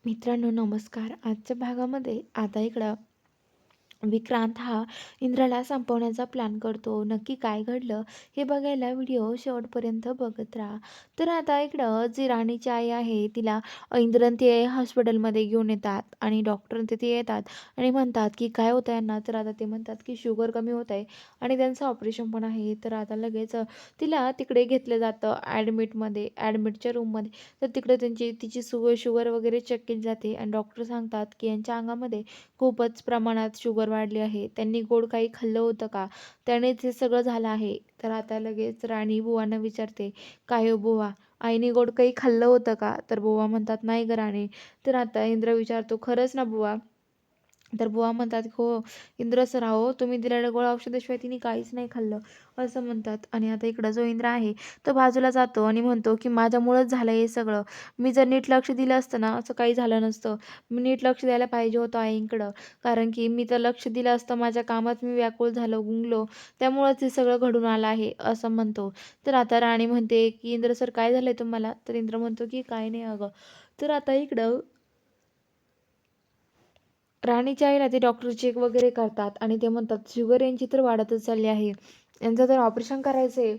मित्रांनो नमस्कार. आजच्या भागामध्ये आता इकडं विक्रांत हा इंद्राला संपवण्याचा प्लॅन करतो. नक्की काय घडलं हे बघायला व्हिडिओ शेवटपर्यंत बघत राहा. तर आता इकडं जी राणीची आई आहे तिला इंद्र आणि ते हॉस्पिटलमध्ये घेऊन येतात आणि डॉक्टर तिथे येतात आणि म्हणतात की काय होतं यांना. तर आता ते म्हणतात की शुगर कमी होत आहे आणि त्यांचं ऑपरेशन पण आहे. तर आता लगेच तिला तिकडे घेतलं जातं ॲडमिटच्या रूममध्ये. तर तिकडे तिची शुगर वगैरे चेक केली जाते आणि डॉक्टर सांगतात की यांच्या अंगामध्ये खूपच प्रमाणात शुगर वाढली आहे. त्यांनी गोड काही खाल्लं होतं का? त्यानेच हे सगळं झालं आहे. तर आता लगेच राणी बुवांना विचारते, "काय हो बुवा, आईने गोड काही खाल्लं होतं का?" तर बुवा म्हणतात, "नाही गं राणी." तर आता इंद्र विचारतो, "खरंच ना बुवा?" तर बुवा म्हणतात, "हो इंद्र सर अहो तुम्ही दिलेल्या गोळ्या औषधाशिवाय तिने काहीच नाही खाल्लं." असं म्हणतात. आणि आता इकडं जो इंद्र आहे तो बाजूला जातो आणि म्हणतो, की "माझ्यामुळंच झालं हे सगळं. मी जर नीट लक्ष दिलं असतं ना, असं काही झालं नसतं. मी नीट लक्ष द्यायला पाहिजे होतं आईंकडं. कारण की मी तर लक्ष दिलं असतं, माझ्या कामात मी व्याकुळ झालो, गुंगलो. त्यामुळंच हे सगळं घडून आलं आहे." असं म्हणतो. तर आता राणी म्हणते, की "इंद्र सर काय झालंय तुम्हाला?" तर इंद्र म्हणतो, की "काही नाही अगं." तर आता इकडं राणीच्या आईला ते डॉक्टर चेक वगैरे करतात आणि ते म्हणतात, "शुगर यांची तर वाढतच चालली आहे. यांचं तर ऑपरेशन करायचं आहे."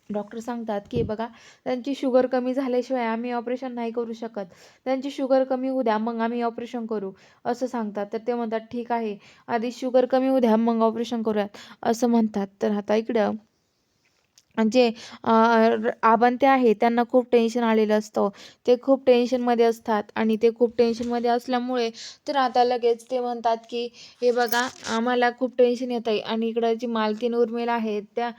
डॉक्टर सांगतात, की "बघा त्यांची शुगर कमी झाल्याशिवाय आम्ही ऑपरेशन नाही करू शकत. त्यांची शुगर कमी होऊ द्या, मग आम्ही ऑपरेशन करू." असं सांगतात. तर ते म्हणतात, "ठीक आहे. आधी शुगर कमी होऊ द्या, मग ऑपरेशन करूयात." असं म्हणतात. तर आता इकडं जे आबांते आहे त्यांना खूप टेन्शन आलेलं असतं. ते खूप टेन्शनमध्ये असतात आणि ते खूप टेन्शनमध्ये असल्यामुळे तर आता लगेच ते म्हणतात, की "हे बघा आम्हाला खूप टेन्शन येतंय." आणि इकडं जी मालती आणि उर्मिला आहेत त्या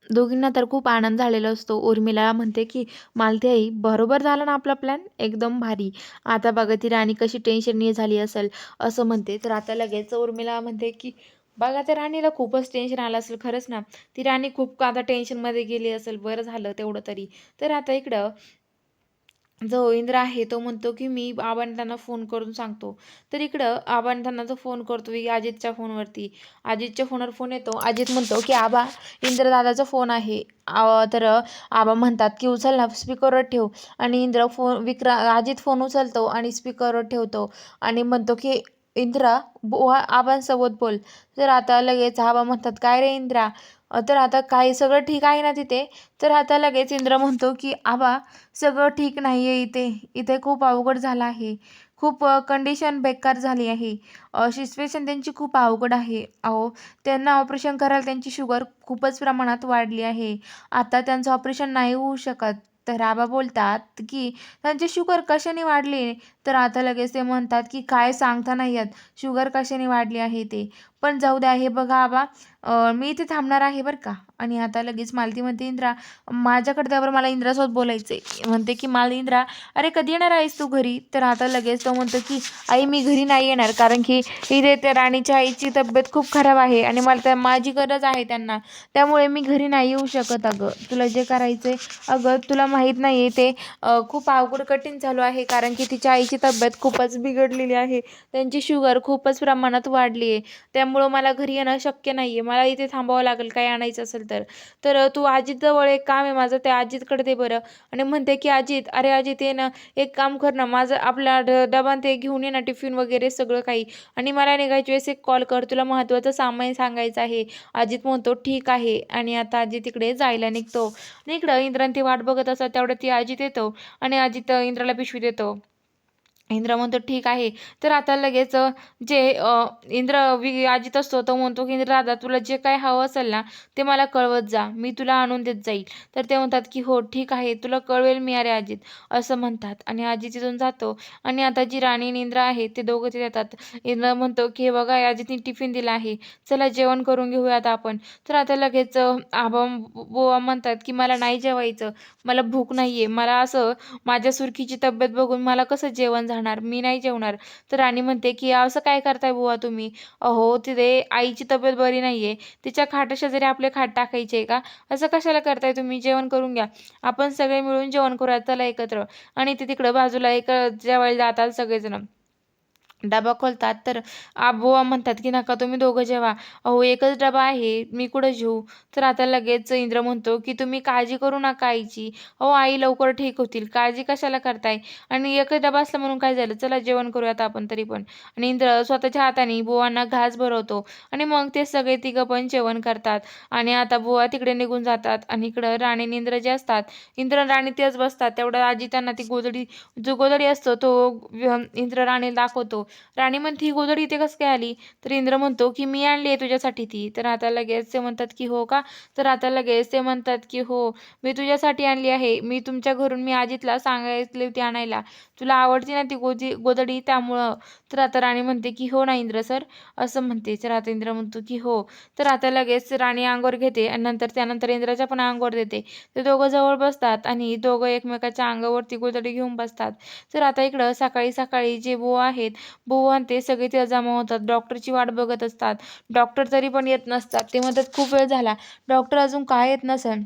दोघींना तर खूप आनंद झालेला असतो. उर्मिला म्हणते, की "मालती आई बरोबर झाला ना आपला प्लॅन? एकदम भारी. आता बघा ती राणी कशी टेन्शननी झाली असेल." असं म्हणते. तर आता लगेच उर्मिला म्हणते, की "बघा त्या राणीला खूपच टेन्शन आलं असेल खरंच ना. ती राणी खूप आता टेन्शनमध्ये गेली असेल. बरं झालं तेवढं तरी." तर आता इकडं जो इंद्र आहे तो म्हणतो, की "मी बाबांना त्यांना फोन करून सांगतो." तर इकडं आबांना त्यांना जो फोन करतो अजितच्या फोनवरती. अजितच्या फोनवर फोन येतो. अजित म्हणतो, की "आबा इंद्रदादाचा फोन आहे." तर आबा म्हणतात, की "उचल ना स्पीकरवर ठेव." आणि इंद्र फोन अजित फोन उचलतो आणि स्पीकरवर ठेवतो आणि म्हणतो, की "इंद्रा बुवा आबांसोबत बोल." तर आता लगेच आबा म्हणतात, "काय रे इंद्रा?" तर आता काय सगळं ठीक आहे ना तिथे? तर आता लगेच इंद्र म्हणतो, की "आबा सगळं ठीक नाही आहे इथे. इथे खूप अवघड झालं आहे. खूप कंडिशन बेकार झाली आहे. सिच्युएशन त्यांची खूप अवघड आहे. अहो, त्यांना ऑपरेशन करायला त्यांची शुगर खूपच प्रमाणात वाढली आहे. आता त्यांचं ऑपरेशन नाही होऊ शकत." तर आबा बोलतात, की "त्यांची शुगर कशाने वाढली?" तर आता लगेच ते म्हणतात, की "काय सांगता नाही येत, शुगर कशाने वाढली आहे ते. पण जाऊ द्या, हे बघा आबा, मी इथे थांबणार आहे बरं का." आणि आता लगेच मालती म्हणते, "इंद्रा माझ्याकडे त्यावर मला इंद्रासोबत बोलायचंय." म्हणते की इंद्रा, "अरे कधी येणार आहेस तू घरी?" तर आता लगेच तो म्हणतो की "आई मी घरी नाही येणार कारण की इथे त्या राणीच्या आईची तब्येत खूप खराब आहे आणि मला माझी गरज आहे त्यांना. त्यामुळे मी घरी नाही येऊ शकत अगं. तुला जे करायचंय अगं तुला माहीत नाहीये ते खूप अवघड कठीण चालू आहे कारण की तिच्या आईची तब्येत खूपच बिघडलेली आहे. त्यांची शुगर खूपच प्रमाणात वाढली आहे. त्यामुळं मला घरी येणं शक्य नाहीये. मला इथे थांबावं लागेल काही आणायचं असेल तर." तर तू आजीजवळ एक काम आहे माझं, त्या आजीकडे दे बरं. आणि म्हणते की "अजित, अरे अजित ये ना, एक काम कर ना, माझं आपला डबा आणि ते घेऊन ये ना, टिफिन वगैरे सगळं काही आणि मला निघायच्या वेळेस एक कॉल कर, तुला महत्त्वाचं सामान सांगायचं आहे." अजित म्हणतो, "ठीक आहे." आणि आता अजित तिकडे जायला निघतो आणि इकडं इंद्र ती वाट बघत असतात, तेवढ्यात ती अजित येतो आणि अजित इंद्राला पिशवी देतो. इंद्र म्हणतो, "ठीक आहे." तर आता लगेच जे इंद्र अजित असतो तो म्हणतो, की "दादा तुला जे काही हवं असेल ना, ते मला कळवत जा. मी तुला आणून देत जाईल." तर ते म्हणतात, की "हो ठीक आहे. तुला कळवेल मी अरे अजित." असं म्हणतात आणि अजित तिथून जातो आणि आता जी राणी आणि इंद्र आहे ते दोघं तिथे येतात. इंद्र म्हणतो, की "हे बघा अजितने टिफिन दिला आहे. चला जेवण करून घेऊयात आपण." तर आता लगेच आबा बुवा म्हणतात, की "मला नाही जेवायचं. मला भूक नाहीये. मला असं माझ्या सुरखीची तब्येत बघून मला कसं जेवण जाणार? मी नाही जेवणार." तर राणी म्हणते, की "असं काय करताय बुवा तुम्ही? अहो, तिथे आईची तब्येत बरी नाहीये. तिच्या खाटाशेजारी आपले खाट टाकायचे आहे का? असं कशाला करताय तुम्ही? जेवण करून घ्या. आपण सगळे मिळून जेवण करूया चला एकत्र." आणि ते तिकडं बाजूला जेवायला जातात सगळेजण. डबा खोलतात तर बुवा म्हणतात, की "नका तुम्ही दोघं जेवा. अहो एकच डबा आहे, मी कुठं जेवू?" तर आता लगेच इंद्र म्हणतो, की "तुम्ही काळजी करू नका आईची. अहो आई लवकर ठीक होतील. काळजी कशाला करताय? आणि एकच डबा असला म्हणून काय झालं? चला जेवण करूयात आपण तरी पण." आणि इंद्र स्वतःच्या हाताने बुवांना घास भरवतो आणि मग ते सगळे तिघं पण जेवण करतात. आणि आता बुवा तिकडे निघून जातात आणि इकडं राणी आणि इंद्र जे असतात, इंद्र आणि राणी तेच बसतात. तेवढ्यात आजी त्यांना ती गोधडी जो गोधडी असतो तो इंद्र राणीला दाखवतो. राणी म्हणते, "ही गोधडी इथे कसं काय आली?" तर इंद्र म्हणतो, की "मी आणली आहे तुझ्यासाठी ती." तर आता लगेच ते म्हणतात, की "हो का?" तर आता लगेच ते म्हणतात, की "हो, मी तुझ्यासाठी आणली आहे. मी तुमच्या घरून मी आजीतला सांगितली होती आणायला. तुला आवडते ना ती गोधडी त्यामुळं." तर आता राणी म्हणते, की "हो ना इंद्र सर." असं म्हणते. तर आता इंद्र म्हणतो, की "हो." तर आता लगेच राणी अंगावर घेते आणि त्यानंतर इंद्राच्या पण अंगावर देते. ते दोघं जवळ बसतात आणि दोघं एकमेकाच्या अंगावरती गोधडी घेऊन बसतात. तर आता इकडं सकाळी-सकाळी जे बुवा आहेत, बुवा आणि ते सगळे तिथे जमा होतात. डॉक्टरची वाट बघत असतात. डॉक्टर तरी पण येत नसतात. ते म्हणतात, "खूप वेळ झाला. डॉक्टर अजून का येत नसेल?"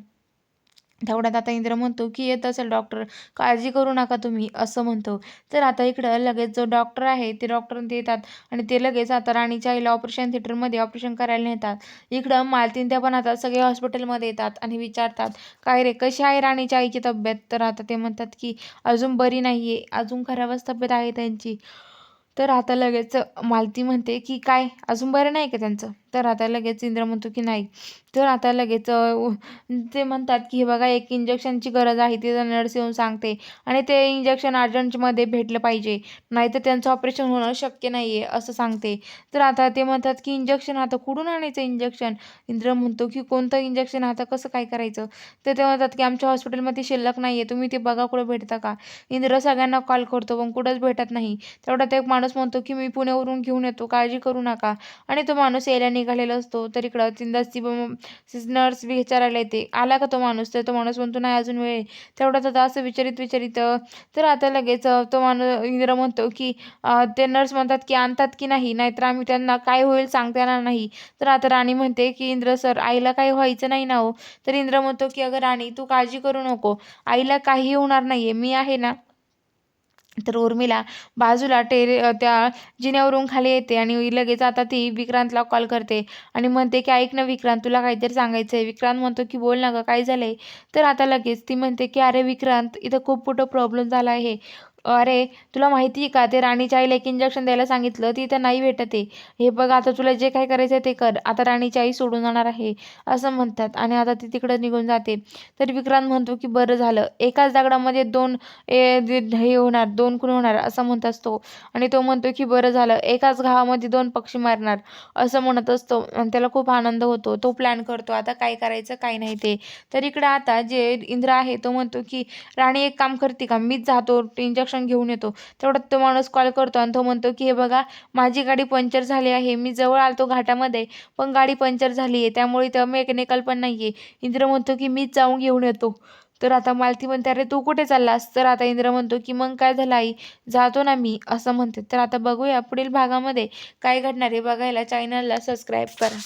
तेवढ्यात आता इंद्र म्हणतो, की "येत असेल डॉक्टर, काळजी करू नका तुम्ही," असं म्हणतो. तर आता इकडं लगेच जो डॉक्टर आहे, ते डॉक्टर ते येतात आणि ते लगेच आता राणीच्या आईला ऑपरेशन थिएटरमध्ये ऑपरेशन करायला नेतात. इकडं मालतीन त्या पण आता सगळे हॉस्पिटलमध्ये येतात आणि विचारतात, "काय रे, कशी आहे राणीच्या आईची तब्येत?" तर आता ते म्हणतात, की "अजून बरी नाहीये, अजून खराबच तब्येत आहे त्यांची." तर आता लगेच मालती म्हणते, की "काय अजून बरं नाही का त्यांचं?" तर आता लगेच इंद्र म्हणतो, की "नाही." तर आता लगेच ते म्हणतात, की "हे बघा एक इंजेक्शनची गरज आहे." तिथं नर्स येऊन सांगते आणि ते इंजेक्शन अर्जंटमध्ये भेटलं पाहिजे. नाहीतर त्यांचं ऑपरेशन होणं शक्य नाही आहे, असं सांगते. तर आता ते म्हणतात, की "इंजेक्शन आता कुठून आणायचं इंजेक्शन?" इंद्र म्हणतो, की "कोणतं इंजेक्शन आता कसं काय करायचं?" तर ते म्हणतात, की "आमच्या हॉस्पिटलमध्ये शिल्लक नाही आहे. तुम्ही ते बघा कुठं भेटतं का?" इंद्र सगळ्यांना कॉल करतो, पण कुठंच भेटत नाही. तेवढ्यात एक माणूस म्हणतो, की "मी पुण्यावरून घेऊन येतो, काळजी करू नका." आणि तो माणूस यायला निघालेला असतो. तर इकडं तिथंच ती नर्स विचारायला येते, "आला का तो माणूस?" तर तो माणूस म्हणतो, "नाही अजून वेळ आहे." तेवढ्यात आता असं विचारित तर आता लगेच तो इंद्र म्हणतो, की ते नर्स म्हणतात, की "आणतात की नाही? नाहीतर आम्ही त्यांना काय होईल सांगता येणार नाही." तर आता राणी म्हणते, की "इंद्र सर, आईला काही व्हायचं नाही ना हो." तर इंद्र म्हणतो, की "अगं राणी, तू काळजी करू नको. आईला काहीही होणार नाहीये. मी आहे ना." तर उर्मिला बाजूला त्या जिन्यावरून खाली येते आणि लगेच आता ती विक्रांतला कॉल करते आणि म्हणते, की "ऐक ना विक्रांत, तुला काहीतरी सांगायचं आहे." विक्रांत म्हणतो, की "बोल ना गं, काय झालंय?" तर आता लगेच ती म्हणते, की "अरे विक्रांत, इथं खूप मोठा प्रॉब्लेम झाला आहे. अरे, तुला माहिती आहे का, ते राणीच्या आईला एक इंजेक्शन द्यायला सांगितलं, ती इथं नाही भेटत आहे. हे बघ आता तुला जे काही करायचं ते कर. आता राणीची आई सोडून जाणार आहे." असं म्हणतात आणि आता ती तिकडं निघून जाते. तर विक्रांत म्हणतो, की "बरं झालं. एकाच दगडामध्ये 2 हे होणार, 2 खून होणार असं म्हणत असतो आणि तो म्हणतो, की "बरं झालं, एकाच घावामध्ये 2 पक्षी मारणार." असं म्हणत असतो आणि त्याला खूप आनंद होतो. तो प्लॅन करतो आता काय करायचं, काय नाही ते. तर इकडं आता जे इंद्र आहे तो म्हणतो, की "राणी एक काम करते का? मीच जातो इंजेक्शन घेऊन येतो." तेवढ्यात तो माणूस कॉल करतो आणि तो म्हणतो, की "हे बघा, माझी गाडी पंक्चर झाली आहे. मी जवळ आलो घाटामध्ये, पण गाडी पंक्चर झाली आहे. त्यामुळे इथं मेकॅनिकल पण नाहीये." इंद्र म्हणतो, की "मीच जाऊन घेऊन येतो." तर आता मालती म्हणते, "अरे तू कुठे चाललास?" तर आता इंद्र म्हणतो, की "मग काय झालं आई? जातो ना मी." असं म्हणते. तर आता बघूया पुढील भागामध्ये काय घडणार आहे बघायला चॅनलला सबस्क्राईब करा.